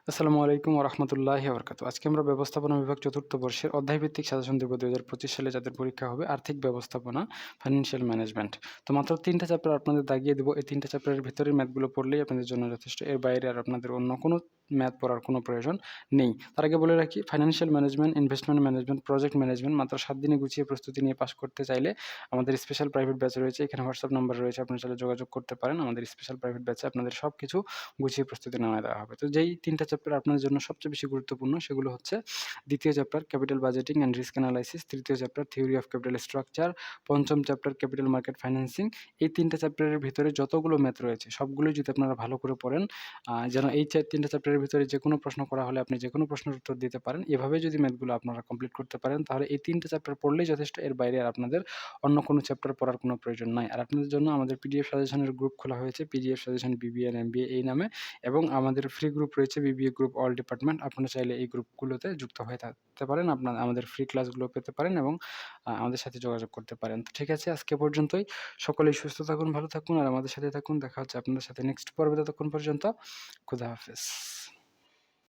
আসসালামু আলাইকুম ওয়া রাহমাতুল্লাহি ওয়া বারাকাতুহু। আজকে আমরা ব্যবস্থাপনা বিভাগ ৪র্থ বর্ষের অধ্যায়ভিত্তিক সাজেশন দেব ২০২৫ সালে যাদের পরীক্ষা হবে আর্থিক ব্যবস্থাপনা, ফাইন্যান্সিয়াল ম্যানেজমেন্ট। তো মাত্র ৩ টা চ্যাপ্টার আপনাদের দাগিয়ে দেব। এই ৩ টা চ্যাপ্টারের ভেতরের ম্যাথগুলো পড়লেই আপনাদের জন্য যথেষ্ট। এর বাইরে আর আপনাদের অন্য কোনো ম্যাথ পড়ার কোনো প্রয়োজন নেই। তার আগে বলে রাখি financial management, investment management, project management মাত্র ৭ দিনে গুছিয়ে প্রস্তুতি নিয়ে পাস করতে চাইলে আমাদের স্পেশাল প্রাইভেট ব্যাচ রয়েছে। এখানে হোয়াটসঅ্যাপ নাম্বার রয়েছে। আপনারা চাইলে যোগাযোগ করতে পারেন। আমাদের স্পেশাল প্রাইভেট ব্যাচে আপনাদের সবকিছু গুছিয়ে প্রস্তুতি নেওয়া দেওয়া হবে। তো যেই ৩ টা চ্যাপ্টার আপনাদের জন্য সবচেয়ে বেশি গুরুত্বপূর্ণ সেগুলো হচ্ছে ২য় chapter capital budgeting and risk analysis, ৩য় chapter theory of capital structure, ৫ম চ্যাপ্টার ক্যাপিটাল মার্কেট ফাইন্যান্সিং। এই ৩ টা চ্যাপ্টারের ভিতরে যতগুলো ম্যাথ রয়েছে সবগুলোই যদি আপনারা ভালো করে পড়েন, যেন এই ৩ টা চ্যাপ্টারের ভিতরে যেকোনো প্রশ্ন করা হলে আপনি যেকোনো প্রশ্নের উত্তর দিতে পারেন। এভাবে যদি ম্যাথগুলো আপনারা কমপ্লিট করতে পারেন তাহলে এই ৩ টা চ্যাপ্টার পড়লেই যথেষ্ট। এর বাইরে আর আপনাদের অন্য কোনো চ্যাপ্টার পড়ার কোনো প্রয়োজন নাই। আর আপনাদের জন্য আমাদের পিডিএফ সাজেশনের গ্রুপ খোলা হয়েছে। PDF suggestion BBA and MBA এই নামে, এবং আমাদের ফ্রি গ্রুপ রয়েছে বিবিএ গ্রুপ অল ডিপার্টমেন্ট। আপনারা চাইলে এই গ্রুপগুলোতে যুক্ত হয়ে থাকতে পারেন। আমাদের ফ্রি ক্লাসগুলো পেতে পারেন এবং আমাদের সাথে যোগাযোগ করতে পারেন। তো ঠিক আছে, আজকে পর্যন্তই। সকলেই সুস্থ থাকুন, ভালো থাকুন আর আমাদের সাথে থাকুন। দেখা হচ্ছে আপনাদের সাথে নেক্সট পর্বে। ততক্ষণ পর্যন্ত খোদা হাফেজ।